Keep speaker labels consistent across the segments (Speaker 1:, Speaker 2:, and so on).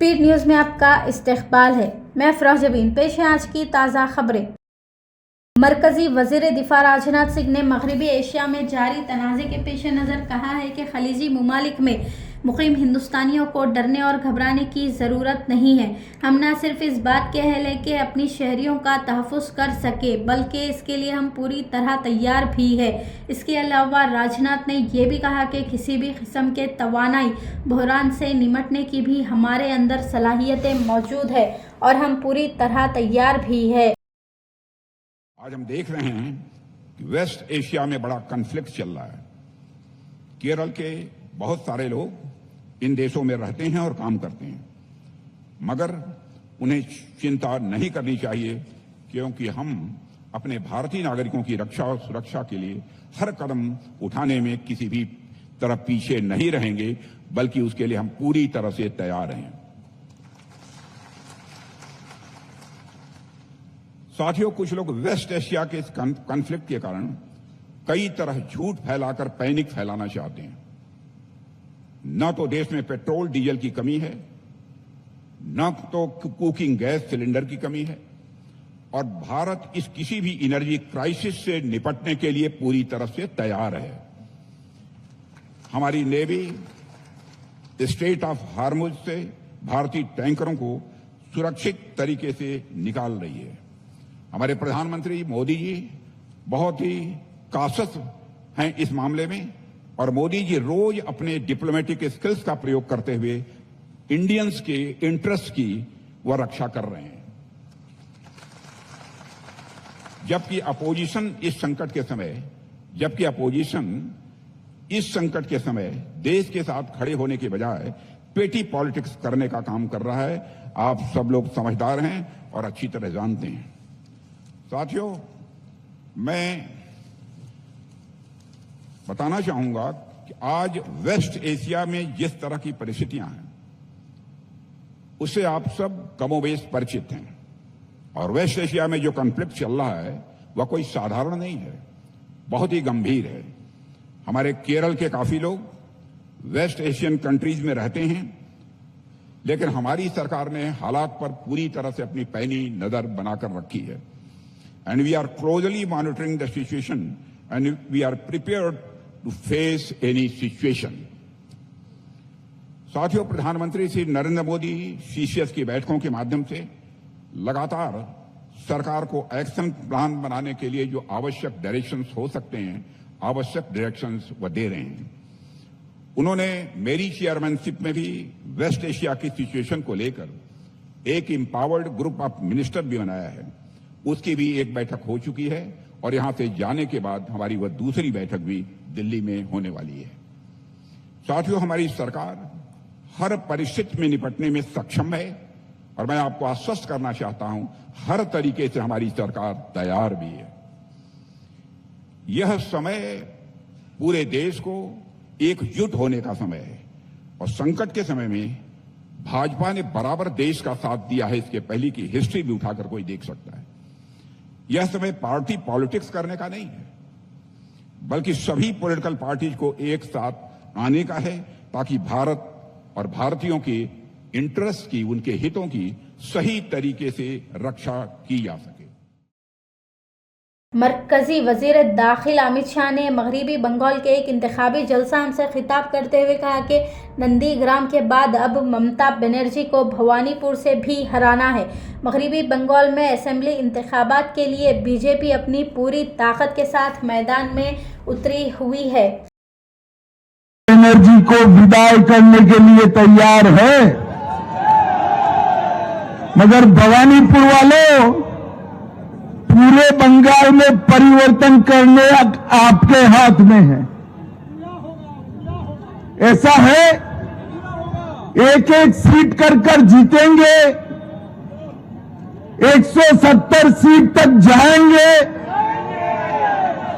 Speaker 1: Speed news में आपका इस्तकबाल है। मैं फराह जबीन। पेश है आज की ताज़ा खबरें। मरकजी वज़ीर दिफा राजनाथ सिंह ने मगरबी एशिया में जारी तनाज़े के पेश नज़र कहा है कि खलीजी ममालिक में मुक़ीम हिंदुस्तानियों को डरने और घबराने की ज़रूरत नहीं है। हम न सिर्फ इस बात के अहल हैं कि अपनी शहरियों का तहफ़्फ़ुज़ कर सके, बल्कि इसके लिए हम पूरी तरह तैयार भी है। इसके अलावा राजनाथ ने यह भी कहा कि किसी भी किस्म के तवानाई बहरान से निमटने की भी हमारे अंदर सलाहियतें मौजूद है और हम पूरी तरह तैयार भी है।
Speaker 2: आज हम देख रहे हैं कि वेस्ट एशिया में बड़ा कन्फ्लिक्ट चल रहा है। केरल के बहुत सारे लोग इन देशों में रहते हैं और काम करते हैं, मगर उन्हें चिंता नहीं करनी चाहिए, क्योंकि हम अपने भारतीय नागरिकों की रक्षा और सुरक्षा के लिए हर कदम उठाने में किसी भी तरफ पीछे नहीं रहेंगे, बल्कि उसके लिए हम पूरी तरह से तैयार हैं। साथियों, कुछ लोग वेस्ट एशिया के इस कॉन्फ्लिक्ट के कारण कई तरह झूठ फैलाकर पैनिक फैलाना चाहते हैं। न तो देश में पेट्रोल डीजल की कमी है, न तो कुकिंग गैस सिलेंडर की कमी है, और भारत इस किसी भी एनर्जी क्राइसिस से निपटने के लिए पूरी तरह से तैयार है। हमारी नेवी स्ट्रेट ऑफ हार्मुज से भारतीय टैंकरों को सुरक्षित तरीके से निकाल रही है। हमारे प्रधानमंत्री मोदी जी बहुत ही कासस हैं इस मामले में, और मोदी जी रोज अपने डिप्लोमेटिक स्किल्स का प्रयोग करते हुए इंडियंस के इंटरेस्ट की वह रक्षा कर रहे हैं। जबकि अपोजिशन इस संकट के समय देश के साथ खड़े होने के बजाय पेटी पॉलिटिक्स करने का काम कर रहा है। आप सब लोग समझदार हैं और अच्छी तरह जानते हैं। साथियों, मैं बताना चाहूंगा कि आज वेस्ट एशिया में जिस तरह की परिस्थितियां हैं, उससे आप सब कमोबेश परिचित हैं। और वेस्ट एशिया में जो कॉन्फ्लिक्ट चल रहा है वह कोई साधारण नहीं है, बहुत ही गंभीर है। हमारे केरल के काफी लोग वेस्ट एशियन कंट्रीज में रहते हैं, लेकिन हमारी सरकार ने हालात पर पूरी तरह से अपनी पैनी नजर बनाकर रखी है। And we are closely monitoring the situation, and we are prepared to face any situation. साथियों, प्रधानमंत्री श्री नरेंद्र मोदी सीसीएस की बैठकों के माध्यम से लगातार सरकार को एक्शन प्लान बनाने के लिए जो आवश्यक डायरेक्शंस हो सकते हैं, आवश्यक डायरेक्शंस वह दे रहे हैं। उन्होंने मेरी चेयरमैनशिप में भी वेस्ट एशिया की सिचुएशन को लेकर एक एम्पावर्ड ग्रुप ऑफ मिनिस्टर भी बनाया है। उसकी भी एक बैठक हो चुकी है, और यहां से जाने के बाद हमारी वह दूसरी बैठक भी दिल्ली में होने वाली है। साथियों, हमारी सरकार हर परिस्थिति में निपटने में सक्षम है, और मैं आपको आश्वस्त करना चाहता हूं, हर तरीके से हमारी सरकार तैयार भी है। यह समय पूरे देश को एकजुट होने का समय है, और संकट के समय में भाजपा ने बराबर देश का साथ दिया है। इसके पहले की हिस्ट्री भी उठाकर कोई देख सकता है। यह समय पार्टी पॉलिटिक्स करने का नहीं है, बल्कि सभी पॉलिटिकल पार्टीज को एक साथ आने का है, ताकि भारत और भारतीयों के इंटरेस्ट की, उनके हितों की सही तरीके से रक्षा की जा सके।
Speaker 1: मरकजी वज़ीर दाखिल अमित शाह ने मगरबी बंगाल के एक इंतखाबी जलसा से खिताब करते हुए कहा कि नंदीग्राम के बाद अब ममता बनर्जी को भवानीपुर से भी हराना है। मगरबी बंगाल में असेंबली इंतखाबात के लिए बीजेपी अपनी पूरी ताकत के साथ मैदान में उतरी हुई है।
Speaker 3: बनर्जी को विदाई करने के लिए तैयार है, मगर भवानीपुर वालों, पूरे बंगाल में परिवर्तन करने आपके हाथ में है। ऐसा है, एक एक सीट कर जीतेंगे, 170 सीट तक जाएंगे,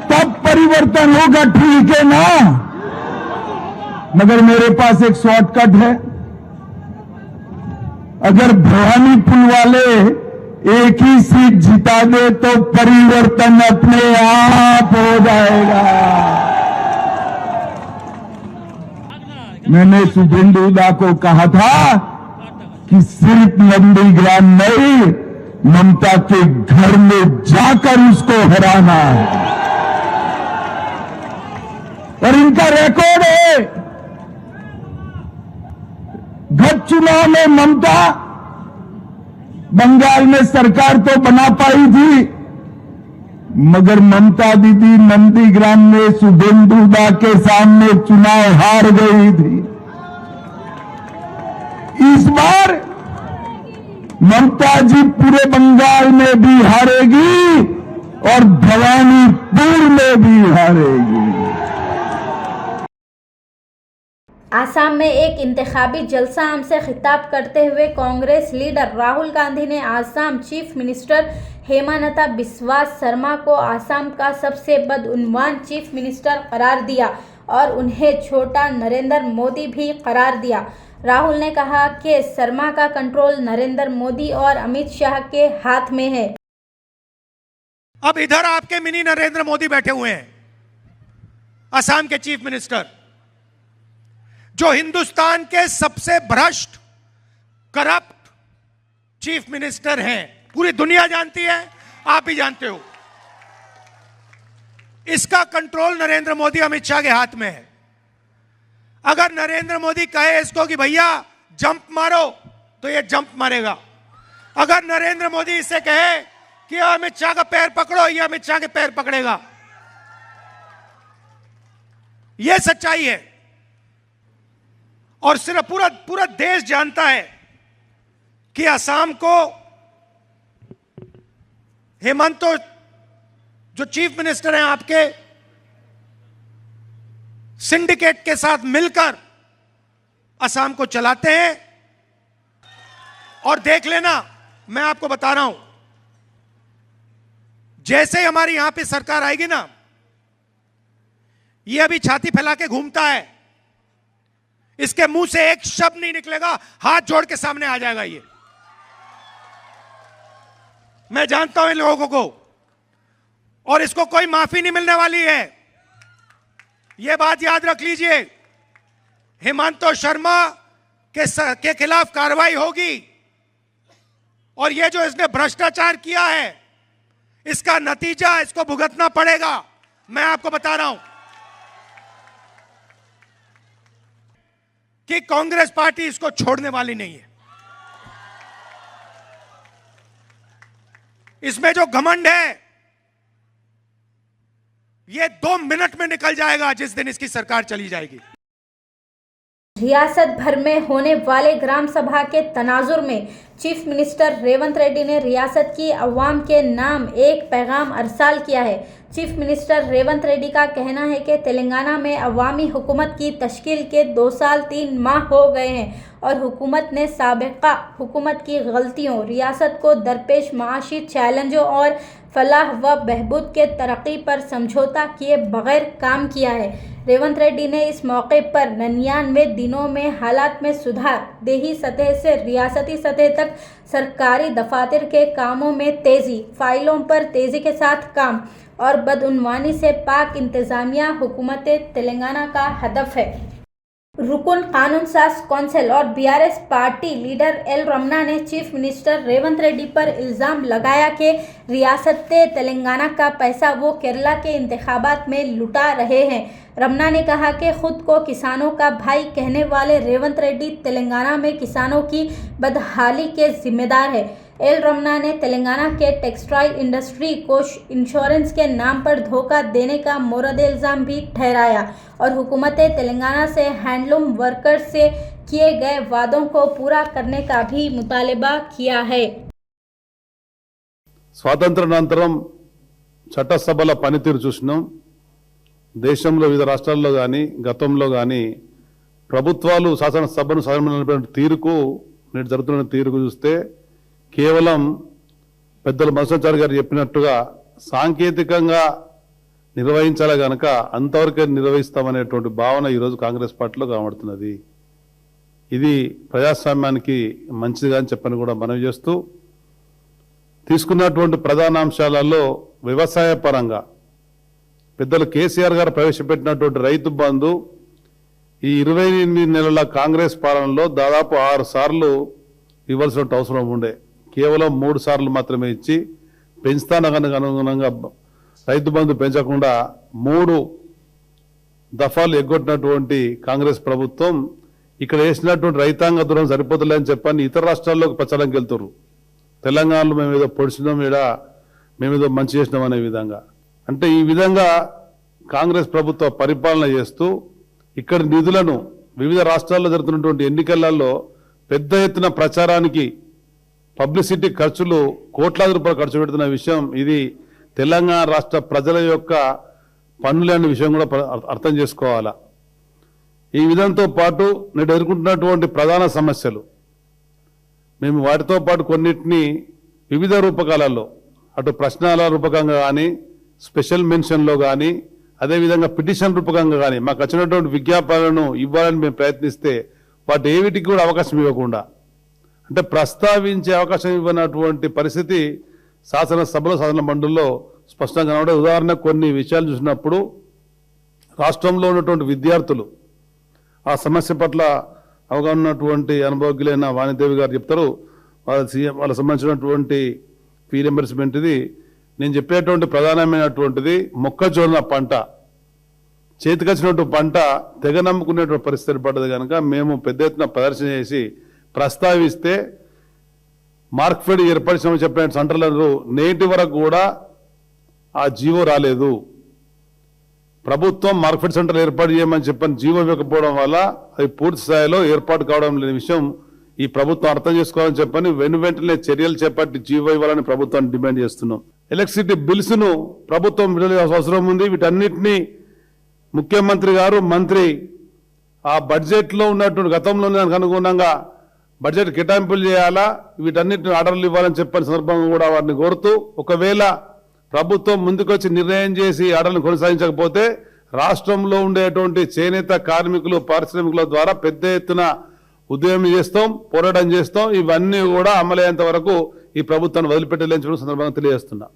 Speaker 3: तब परिवर्तन होगा, ठीक है ना? मगर मेरे पास एक शॉर्टकट है। अगर भवानीपुर वाले एक ही सीट जिता दे तो परिवर्तन अपने आप हो जाएगा। मैंने शुभेंदु दा को कहा था कि सिर्फ नंदीग्राम नहीं, ममता के घर में जाकर उसको हराना है। और इनका रिकॉर्ड है, गत चुनाव में ममता बंगाल में सरकार तो बना पाई थी, मगर ममता दीदी नंदीग्राम में शुभेंदु दा के सामने चुनाव हार गई थी। इस बार ममता जी पूरे बंगाल में भी हारेगी और भवानीपुर में भी हारेगी।
Speaker 1: आसाम में एक इंतखाबी जलसा आम से खिताब करते हुए कांग्रेस लीडर राहुल गांधी ने आसाम चीफ मिनिस्टर हेमंता बिस्वा शर्मा को आसाम का सबसे बदउन्वान चीफ मिनिस्टर करार दिया और उन्हें छोटा नरेंद्र मोदी भी करार दिया। राहुल ने कहा कि शर्मा का कंट्रोल नरेंद्र मोदी और अमित शाह के हाथ में है।
Speaker 4: अब इधर आपके मिनी नरेंद्र मोदी बैठे हुए हैं, असम के चीफ मिनिस्टर, जो हिंदुस्तान के सबसे भ्रष्ट करप्ट चीफ मिनिस्टर हैं। पूरी दुनिया जानती है, आप भी जानते हो। इसका कंट्रोल नरेंद्र मोदी अमित शाह के हाथ में है। अगर नरेंद्र मोदी कहे इसको कि भैया जंप मारो, तो ये जंप मारेगा। अगर नरेंद्र मोदी इससे कहे कि अमित शाह का पैर पकड़ो, ये अमित शाह के पैर पकड़ेगा। ये सच्चाई है और सिर्फ पूरा देश जानता है कि असम को हेमंत जो चीफ मिनिस्टर हैं आपके, सिंडिकेट के साथ मिलकर असम को चलाते हैं। और देख लेना, मैं आपको बता रहा हूं, जैसे ही हमारी यहां पे सरकार आएगी ना, ये अभी छाती फैला के घूमता है, इसके मुंह से एक शब्द नहीं निकलेगा, हाथ जोड़ के सामने आ जाएगा। ये मैं जानता हूं इन लोगों को, और इसको कोई माफी नहीं मिलने वाली है। यह बात याद रख लीजिए, हेमंत शर्मा के खिलाफ कार्रवाई होगी और यह जो इसने भ्रष्टाचार किया है, इसका नतीजा इसको भुगतना पड़ेगा। मैं आपको बता रहा हूं कि कांग्रेस पार्टी इसको छोड़ने वाली नहीं है। इसमें जो घमंड है, ये 2 मिनट में निकल जाएगा जिस दिन इसकी सरकार चली जाएगी।
Speaker 1: रियासत भर में होने वाले ग्राम सभा के तनाजुर में चीफ मिनिस्टर रेवंत रेड्डी ने रियासत की अवाम के नाम एक पैगाम अरसाल किया है। चीफ मिनिस्टर रेवंत रेड्डी का कहना है कि तेलंगाना में अवामी हुकूमत की तश्कील के 2 साल 3 माह हो गए हैं और हुकूमत ने साबिका हुकूमत की गलतियों, रियासत को दरपेश माशी चैलेंजों और फलाह व बहबूद के तरक्की पर समझौता किए बगैर काम किया है। रेवंत रेड्डी ने इस मौके पर 99 दिनों में हालात में सुधार, देही सतह से रियासती सतह तक सरकारी दफातर के कामों में तेज़ी, फाइलों पर तेज़ी के साथ काम और बदउनवानी से पाक इंतजामिया हुकूमत तेलंगाना का हदफ है। रुकन कानून साज कौंसिल और BRS party leader L Ramana ने चीफ मिनिस्टर रेवंत रेड्डी पर इल्ज़ाम लगाया कि रियासत तेलंगाना का पैसा वो केरला के इंतखाबात में लुटा रहे हैं। रमना ने कहा कि खुद को किसानों का भाई कहने वाले रेवंत रेड्डी तेलंगाना में किसानों की बदहाली के जिम्मेदार है। एल रमना ने तेलंगाना के टेक्सटाइल इंडस्ट्री को इंश्योरेंस के नाम पर धोखा देने का मोरद इल्ज़ाम भी ठहराया और हुकूमत तेलंगाना से हैंडलूम वर्कर्स से किए गए वादों को पूरा करने का भी मुतालबा किया है।
Speaker 5: స్వాతంత్రానంతరం చట్టసభల పనితీరు చూసినాం. దేశంలో వివిధ రాష్ట్రాల్లో కానీ గతంలో కానీ ప్రభుత్వాలు శాసనసభను సదనమైనటువంటి తీరుకు నేడు జరుగుతున్న తీరుకు చూస్తే కేవలం పెద్దలు మధుసూదనాచారి గారు చెప్పినట్టుగా సాంకేతికంగా నిర్వహించాలి గనక అంతవరకే నిర్వహిస్తామనేటువంటి భావన ఈరోజు కాంగ్రెస్ పార్టీలో కనబడుతున్నది. ఇది ప్రజాస్వామ్యానికి మంచిదిగా అని చెప్పని కూడా మనవి చేస్తూ, తీసుకున్నటువంటి ప్రధాన అంశాలలో వ్యవసాయ పరంగా పెద్దలు కేసీఆర్ గారు ప్రవేశపెట్టినటువంటి రైతు బంధు ఈ 28 నెలల కాంగ్రెస్ పాలనలో దాదాపు 6 సార్లు ఇవ్వాల్సిన అవసరం ఉండే. కేవలం 3 సార్లు మాత్రమే ఇచ్చి పెంచుతానడానికి అనుగుణంగా రైతు బంధు పెంచకుండా 3 దఫాలు ఎగ్గొట్టినటువంటి కాంగ్రెస్ ప్రభుత్వం ఇక్కడ వేసినటువంటి రైతాంగ దూరం సరిపోతులే అని చెప్పని ఇతర రాష్ట్రాల్లోకి ప్రచారంకి వెళ్తారు. తెలంగాణలో మేము ఏదో పొడిచినాం, మేమేదో మంచి చేసినాం అనే విధంగా. అంటే ఈ విధంగా కాంగ్రెస్ ప్రభుత్వ పరిపాలన చేస్తూ ఇక్కడ నిధులను వివిధ రాష్ట్రాల్లో జరుగుతున్నటువంటి ఎన్నికలలో పెద్ద ఎత్తున ప్రచారానికి పబ్లిసిటీ ఖర్చులు కోట్లాది రూపాయలు ఖర్చు పెడుతున్న విషయం ఇది తెలంగాణ రాష్ట్ర ప్రజల యొక్క పన్నులనే విషయం కూడా అర్థం చేసుకోవాలా. ఈ విధంతో పాటు నేడు ఎదుర్కొంటున్నటువంటి ప్రధాన సమస్యలు మేము వాటితో పాటు కొన్నిటిని వివిధ రూపకాలలో అటు ప్రశ్నల రూపకంగా కానీ, స్పెషల్ మెన్షన్లో కానీ, అదేవిధంగా పిటిషన్ రూపకంగా కానీ మాకు వచ్చినటువంటి విజ్ఞాపనలను ఇవ్వాలని మేము ప్రయత్నిస్తే వాటి ఏవిటికి కూడా అవకాశం ఇవ్వకుండా, అంటే ప్రస్తావించే అవకాశం ఇవ్వనటువంటి పరిస్థితి శాసనసభలో శాసన మండలిలో స్పష్టంగా కనబడే. ఉదాహరణకు కొన్ని విషయాలు చూసినప్పుడు రాష్ట్రంలో ఉన్నటువంటి విద్యార్థులు ఆ సమస్య పట్ల అవగాహన ఉన్నటువంటి అనుభవజ్ఞులైన వాణిదేవి గారు చెప్తారు. వాళ్ళకి సంబంధించినటువంటి ఫీ రింబర్స్మెంట్ ఇది. నేను చెప్పేటువంటి ప్రధానమైనటువంటిది మొక్కజొన్న పంట చేతికొచ్చినటువంటి పంట తెగ నమ్ముకునేటువంటి పరిస్థితి పడ్డది కనుక మేము పెద్ద ఎత్తున ప్రదర్శన చేసి ప్రస్తావిస్తే మార్క్ఫెడ్ ఏర్పరిచామని చెప్పిన సెంటర్లు నేటి వరకు కూడా ఆ జీవో రాలేదు. ప్రభుత్వం మార్కెట్ సెంటర్ ఏర్పాటు చేయమని చెప్పని జీవో ఇవ్వకపోవడం వల్ల అది పూర్తి స్థాయిలో ఏర్పాటు కావడం లేని విషయం ఈ ప్రభుత్వం అర్థం చేసుకోవాలని చెప్పని వెంటనే చర్యలు చేపట్టి జీవో ఇవ్వాలని ప్రభుత్వాన్ని డిమాండ్ చేస్తున్నాం. ఎలక్ట్రిసిటీ బిల్స్ ను ప్రభుత్వం విడుదల అవసరం ఉంది. వీటన్నిటినీ ముఖ్యమంత్రి గారు మంత్రి ఆ బడ్జెట్ లో ఉన్నటువంటి గతంలో దానికి అనుగుణంగా బడ్జెట్ కేటాయింపులు చేయాలా, వీటన్నిటిని ఆర్డర్లు ఇవ్వాలని చెప్పని సందర్భంగా కూడా వారిని కోరుతూ, ఒకవేళ ప్రభుత్వం ముందుకొచ్చి నిర్ణయం చేసి ఆర్డర్లను కొనసాగించకపోతే రాష్ట్రంలో ఉండేటువంటి చేనేత కార్మికులు, పారిశ్రామికుల ద్వారా పెద్ద ఎత్తున ఉద్యమం చేస్తాం, పోరాటం చేస్తాం. ఇవన్నీ కూడా అమలయ్యేంత వరకు ఈ ప్రభుత్వాన్ని వదిలిపెట్టలేని సందర్భంగా తెలియజేస్తున్నా.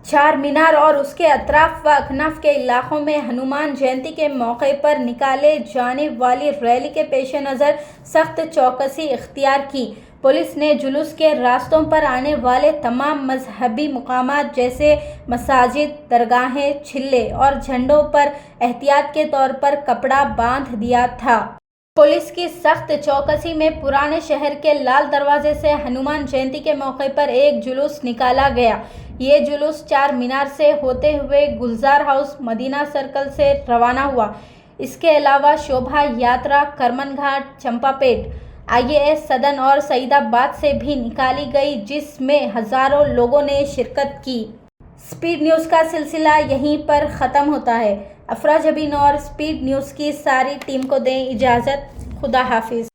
Speaker 1: चार मीनार और उसके अतराफ व अखनाफ के इलाकों में हनुमान जयंती के मौके पर निकाले जाने वाली रैली के पेश नज़र सख्त चौकसी इख्तियार की। पुलिस ने जुलूस के रास्तों पर आने वाले तमाम मजहबी मुकामात जैसे मसाजिद, दरगाहें, छिल्ले और झंडों पर एहतियात के तौर पर कपड़ा बांध दिया था। पुलिस की सख्त चौकसी में पुराने शहर के लाल दरवाजे से हनुमान जयंती के मौके पर एक जुलूस निकाला गया। ये जुलूस चार मीनार से होते हुए गुलजार हाउस, मदीना सर्कल से रवाना हुआ। इसके अलावा शोभा यात्रा करमन घाट, चंपापेट, IAS सदन और सईदाबाद से भी निकाली गई, जिसमें हजारों लोगों ने शिरकत की। स्पीड न्यूज़ का सिलसिला यहीं पर ख़त्म होता है। अफरा जबीन और स्पीड न्यूज़ की सारी टीम को दें इजाज़त। खुदा हाफिज़।